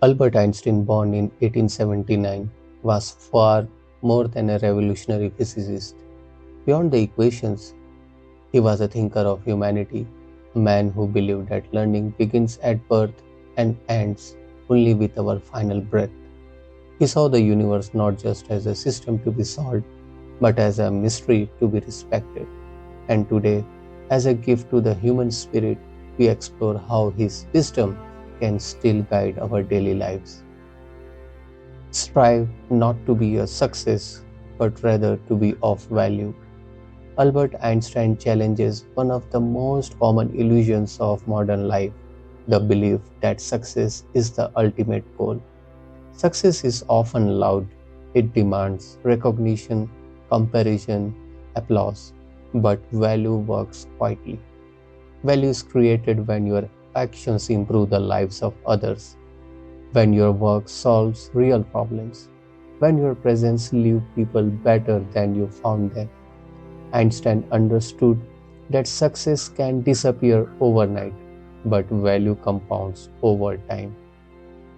Albert Einstein, born in 1879, was far more than a revolutionary physicist. Beyond the equations, he was a thinker of humanity, a man who believed that learning begins at birth and ends only with our final breath. He saw the universe not just as a system to be solved, but as a mystery to be respected. And today, as a gift to the human spirit, we explore how his wisdom can still guide our daily lives. Strive not to be a success, but rather to be of value. Albert Einstein challenges one of the most common illusions of modern life, the belief that success is the ultimate goal. Success is often loud, it demands recognition, comparison, applause, but value works quietly. Value is created when your actions improve the lives of others, when your work solves real problems, when your presence leaves people better than you found them. Einstein understood that success can disappear overnight, but value compounds over time.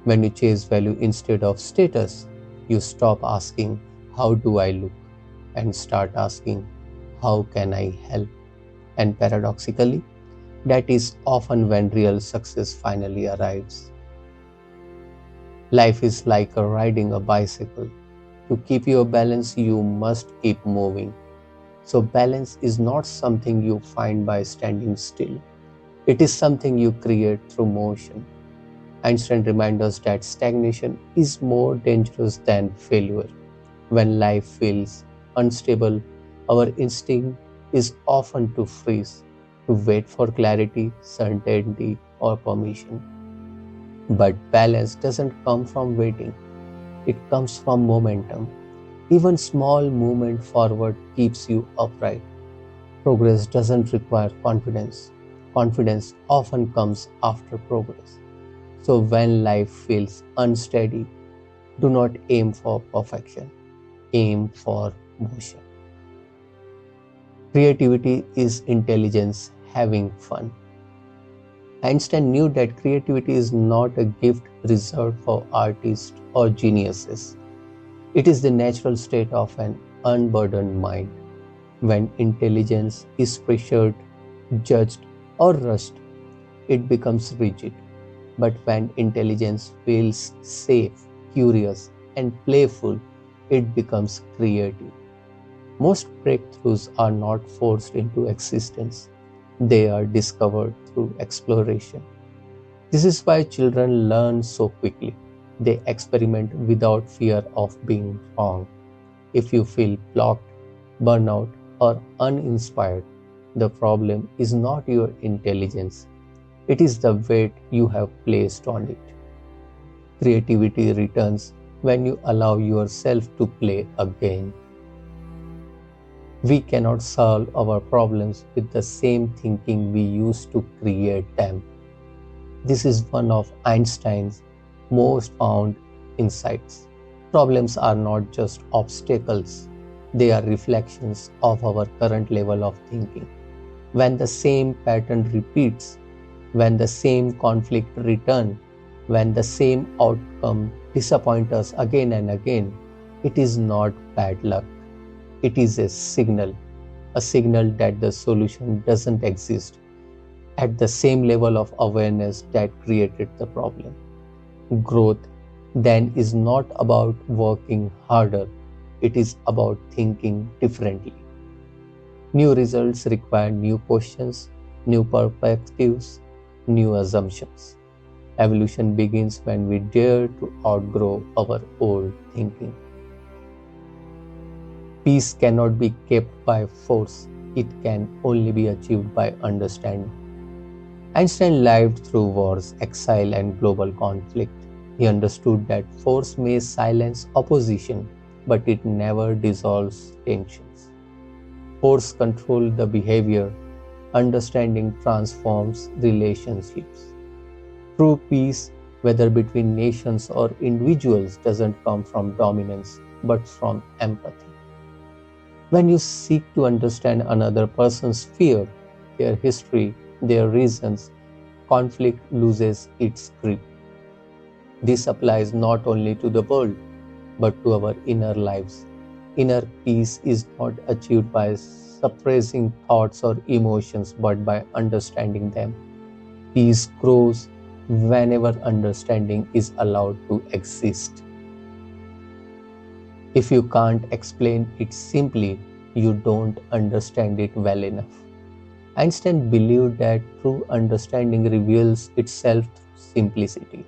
When you chase value instead of status, you stop asking, "How do I look?" and start asking, "How can I help?" And paradoxically, that is often when real success finally arrives. Life is like riding a bicycle. To keep your balance, you must keep moving. So, balance is not something you find by standing still, it is something you create through motion. Einstein reminds us that stagnation is more dangerous than failure. When life feels unstable, our instinct is often to freeze, to wait for clarity, certainty, or permission. But balance doesn't come from waiting, it comes from momentum. Even small movement forward keeps you upright. Progress doesn't require confidence. Confidence often comes after progress. So when life feels unsteady, do not aim for perfection. Aim for motion. Creativity is intelligence having fun. Einstein knew that creativity is not a gift reserved for artists or geniuses. It is the natural state of an unburdened mind. When intelligence is pressured, judged, or rushed, it becomes rigid. But when intelligence feels safe, curious, and playful, it becomes creative. Most breakthroughs are not forced into existence, they are discovered through exploration. This is why children learn so quickly. They experiment without fear of being wrong. If you feel blocked, burnout, or uninspired, the problem is not your intelligence, it is the weight you have placed on it. Creativity returns when you allow yourself to play again. We cannot solve our problems with the same thinking we used to create them. This is one of Einstein's most found insights. Problems are not just obstacles, they are reflections of our current level of thinking. When the same pattern repeats, when the same conflict returns, when the same outcome disappoints us again and again, it is not bad luck. It is a signal that the solution doesn't exist at the same level of awareness that created the problem. Growth then is not about working harder, it is about thinking differently. New results require new questions, new perspectives, new assumptions. Evolution begins when we dare to outgrow our old thinking. Peace cannot be kept by force, it can only be achieved by understanding. Einstein lived through wars, exile, and global conflict. He understood that force may silence opposition, but it never dissolves tensions. Force controls the behavior, understanding transforms relationships. True peace, whether between nations or individuals, doesn't come from dominance, but from empathy. When you seek to understand another person's fear, their history, their reasons, conflict loses its grip. This applies not only to the world, but to our inner lives. Inner peace is not achieved by suppressing thoughts or emotions, but by understanding them. Peace grows whenever understanding is allowed to exist. If you can't explain it simply, you don't understand it well enough. Einstein believed that true understanding reveals itself through simplicity.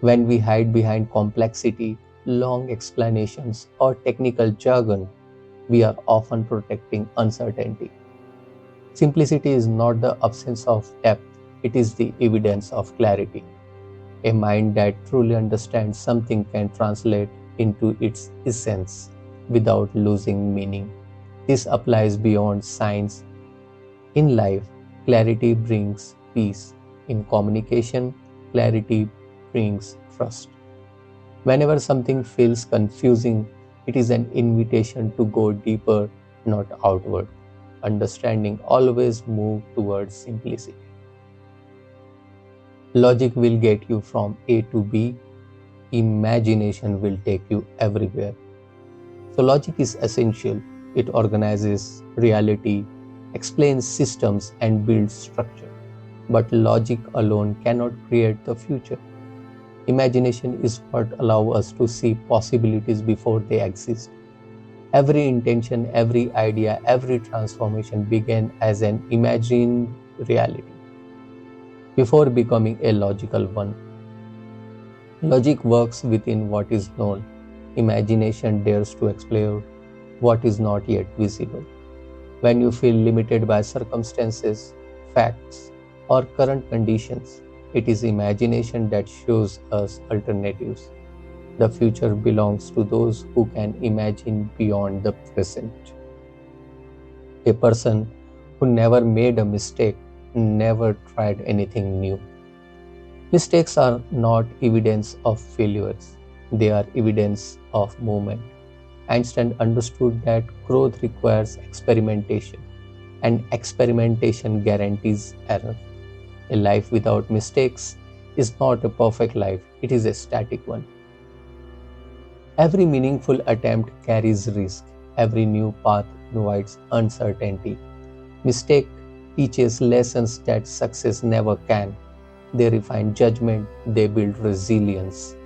When we hide behind complexity, long explanations, or technical jargon, we are often protecting uncertainty. Simplicity is not the absence of depth, it is the evidence of clarity. A mind that truly understands something can translate into its essence without losing meaning. This applies beyond science. In life, clarity brings peace. In communication, clarity brings trust. Whenever something feels confusing, it is an invitation to go deeper, not outward. Understanding always moves towards simplicity. Logic will get you from A to B. Imagination will take you everywhere. So logic is essential. It organizes reality, explains systems, and builds structure. But logic alone cannot create the future. Imagination is what allows us to see possibilities before they exist. Every intention, every idea, every transformation began as an imagined reality before becoming a logical one. Logic works within what is known. Imagination dares to explore what is not yet visible. When you feel limited by circumstances, facts, or current conditions, it is imagination that shows us alternatives. The future belongs to those who can imagine beyond the present. A person who never made a mistake never tried anything new. Mistakes are not evidence of failures, they are evidence of movement. Einstein understood that growth requires experimentation, and experimentation guarantees error. A life without mistakes is not a perfect life, it is a static one. Every meaningful attempt carries risk. Every new path invites uncertainty. Mistake teaches lessons that success never can. They refine judgment, they build resilience.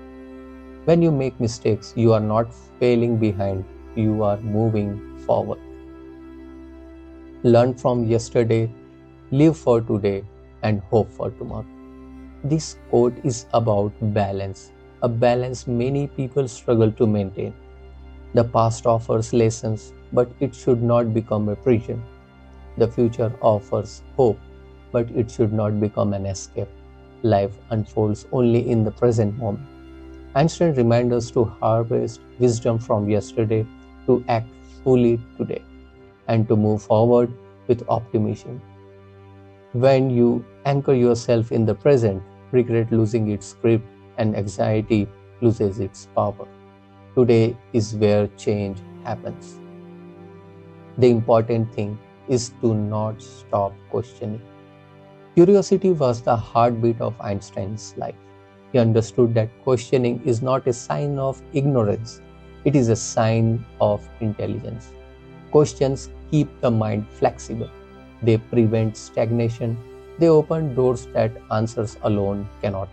When you make mistakes, you are not failing behind, you are moving forward. Learn from yesterday, live for today, and hope for tomorrow. This quote is about balance, a balance many people struggle to maintain. The past offers lessons, but it should not become a prison. The future offers hope, but it should not become an escape. Life unfolds only in the present moment. Einstein reminds us to harvest wisdom from yesterday, to act fully today, and to move forward with optimism. When you anchor yourself in the present, regret losing its grip and anxiety loses its power. Today is where change happens. The important thing is to not stop questioning. Curiosity was the heartbeat of Einstein's life. He understood that questioning is not a sign of ignorance, it is a sign of intelligence. Questions keep the mind flexible. They prevent stagnation. They open doors that answers alone cannot.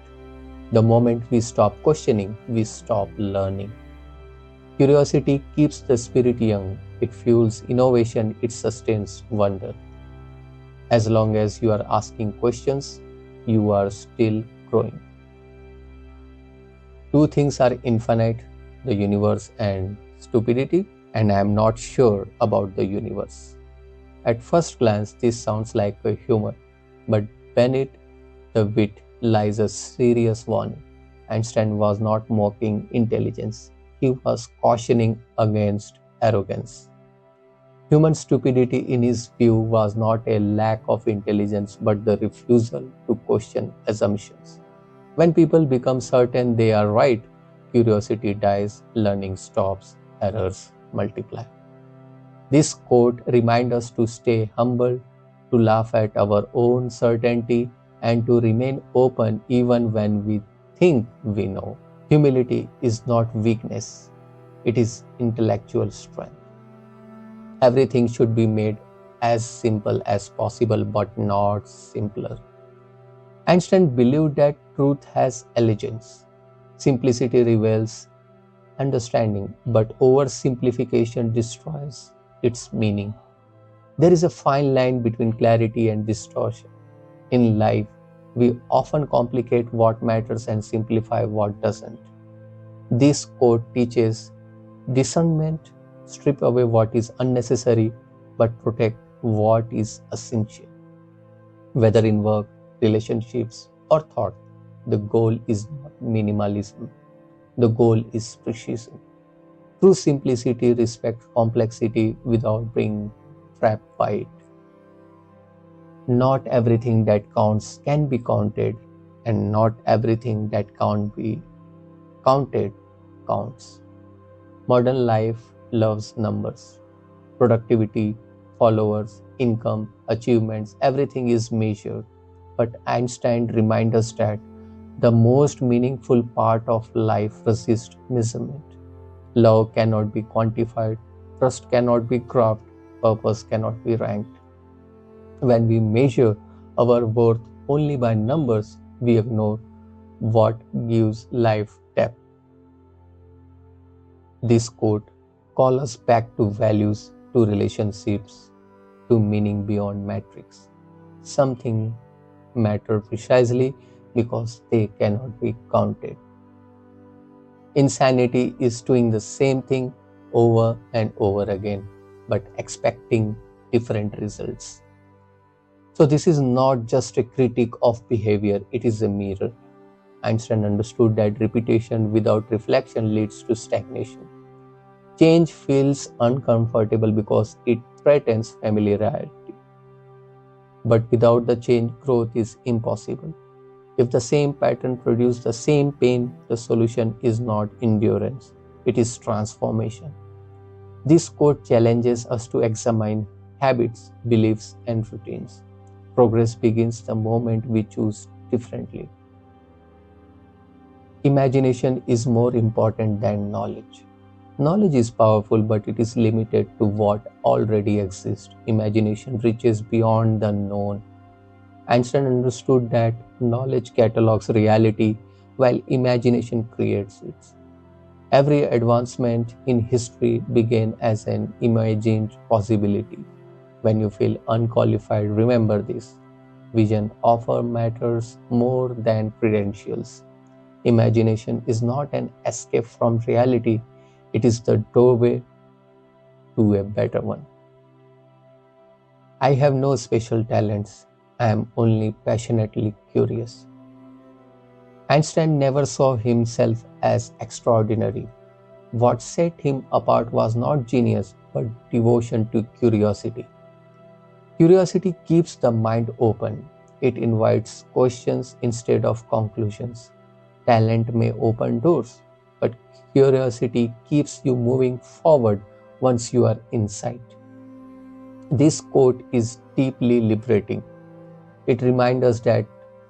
The moment we stop questioning, we stop learning. Curiosity keeps the spirit young. It fuels innovation. It sustains wonder. As long as you are asking questions, you are still growing. Two things are infinite, the universe and stupidity, and I am not sure about the universe. At first glance, this sounds like a humor, but beneath the wit lies a serious warning. Einstein was not mocking intelligence, he was cautioning against arrogance. Human stupidity, in his view, was not a lack of intelligence but the refusal to question assumptions. When people become certain they are right, curiosity dies, learning stops, errors multiply. This quote reminds us to stay humble, to laugh at our own certainty, and to remain open even when we think we know. Humility is not weakness, it is intellectual strength. Everything should be made as simple as possible, but not simpler. Einstein believed that truth has elegance. Simplicity reveals understanding, but oversimplification destroys its meaning. There is a fine line between clarity and distortion. In life, we often complicate what matters and simplify what doesn't. This quote teaches discernment: strip away what is unnecessary but protect what is essential. Whether in work, relationships, or thought, the goal is not minimalism. The goal is precision. True simplicity respects complexity without being trapped by it. Not everything that counts can be counted, and not everything that can't be counted counts. Modern life loves numbers. Productivity, followers, income, achievements, everything is measured. But Einstein reminds us that the most meaningful part of life resists measurement. Love cannot be quantified, trust cannot be graphed, purpose cannot be ranked. When we measure our worth only by numbers, we ignore what gives life depth. This quote calls us back to values, to relationships, to meaning beyond metrics. Something matter precisely because they cannot be counted. Insanity is doing the same thing over and over again, but expecting different results. So this is not just a critique of behavior, it is a mirror. Einstein understood that repetition without reflection leads to stagnation. Change feels uncomfortable because it threatens familiarity. But without the change, growth is impossible. If the same pattern produces the same pain, the solution is not endurance, it is transformation. This quote challenges us to examine habits, beliefs, and routines. Progress begins the moment we choose differently. Imagination is more important than knowledge. Knowledge is powerful, but it is limited to what already exists. Imagination reaches beyond the known. Einstein understood that knowledge catalogs reality while imagination creates it. Every advancement in history began as an imagined possibility. When you feel unqualified, remember this. Vision often matters more than credentials. Imagination is not an escape from reality, it is the doorway to a better one. I have no special talents, I am only passionately curious. Einstein never saw himself as extraordinary. What set him apart was not genius, but devotion to curiosity. Curiosity keeps the mind open. It invites questions instead of conclusions. Talent may open doors, but curiosity keeps you moving forward once you are inside. This quote is deeply liberating. It reminds us that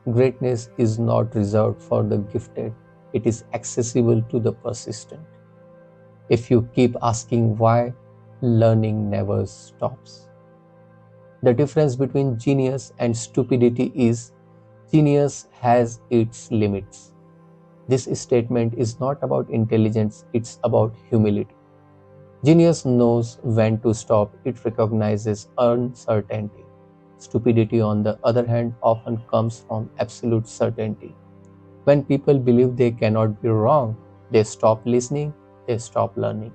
greatness is not reserved for the gifted, it is accessible to the persistent. If you keep asking why, learning never stops. The difference between genius and stupidity is genius has its limits. This statement is not about intelligence, it's about humility. Genius knows when to stop, it recognizes uncertainty. Stupidity, on the other hand, often comes from absolute certainty. When people believe they cannot be wrong, they stop listening, they stop learning.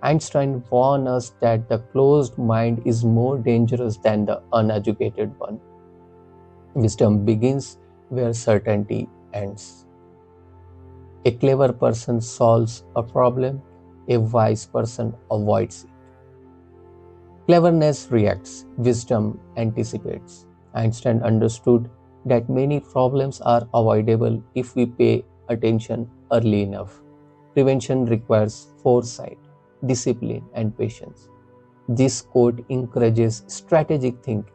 Einstein warned us that the closed mind is more dangerous than the uneducated one. Wisdom begins where certainty ends. A clever person solves a problem, a wise person avoids it. Cleverness reacts, wisdom anticipates. Einstein understood that many problems are avoidable if we pay attention early enough. Prevention requires foresight, discipline, and patience. This quote encourages strategic thinking,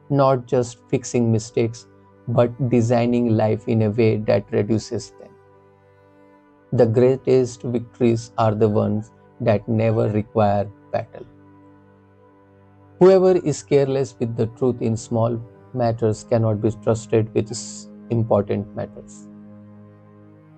not just fixing mistakes, but designing life in a way that reduces them. The greatest victories are the ones that never require battle. Whoever is careless with the truth in small matters cannot be trusted with important matters.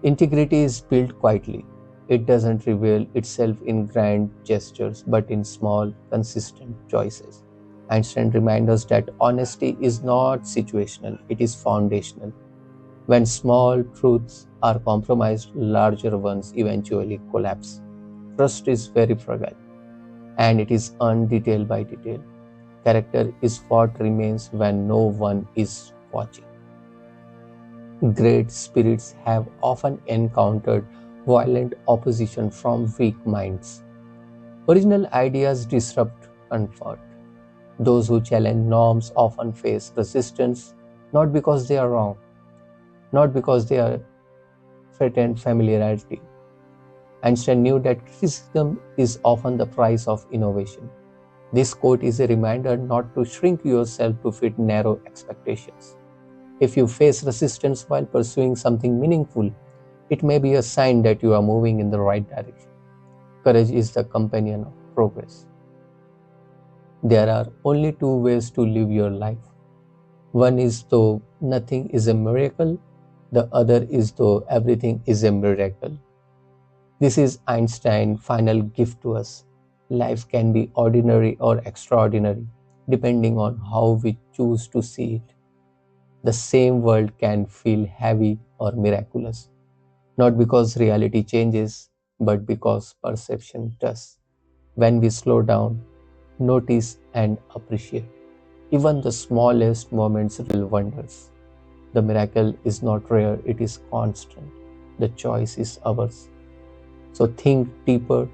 Integrity is built quietly. It doesn't reveal itself in grand gestures, but in small, consistent choices. Einstein reminds us that honesty is not situational, it is foundational. When small truths are compromised, larger ones eventually collapse. Trust is very fragile, and it is earned detail by detail. Character is what remains when no one is watching. Great spirits have often encountered violent opposition from weak minds. Original ideas disrupt comfort. Those who challenge norms often face resistance, not because they are wrong, not because they are threatened familiarity. Einstein knew that criticism is often the price of innovation. This quote is a reminder not to shrink yourself to fit narrow expectations. If you face resistance while pursuing something meaningful, it may be a sign that you are moving in the right direction. Courage is the companion of progress. There are only two ways to live your life. One is though nothing is a miracle, the other is though everything is a miracle. This is Einstein's final gift to us. Life can be ordinary or extraordinary, depending on how we choose to see it. The same world can feel heavy or miraculous, not because reality changes, but because perception does. When we slow down, notice, and appreciate, even the smallest moments reveal wonders. The miracle is not rare, it is constant. The choice is ours. So think deeper,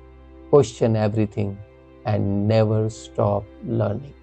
question everything, and never stop learning.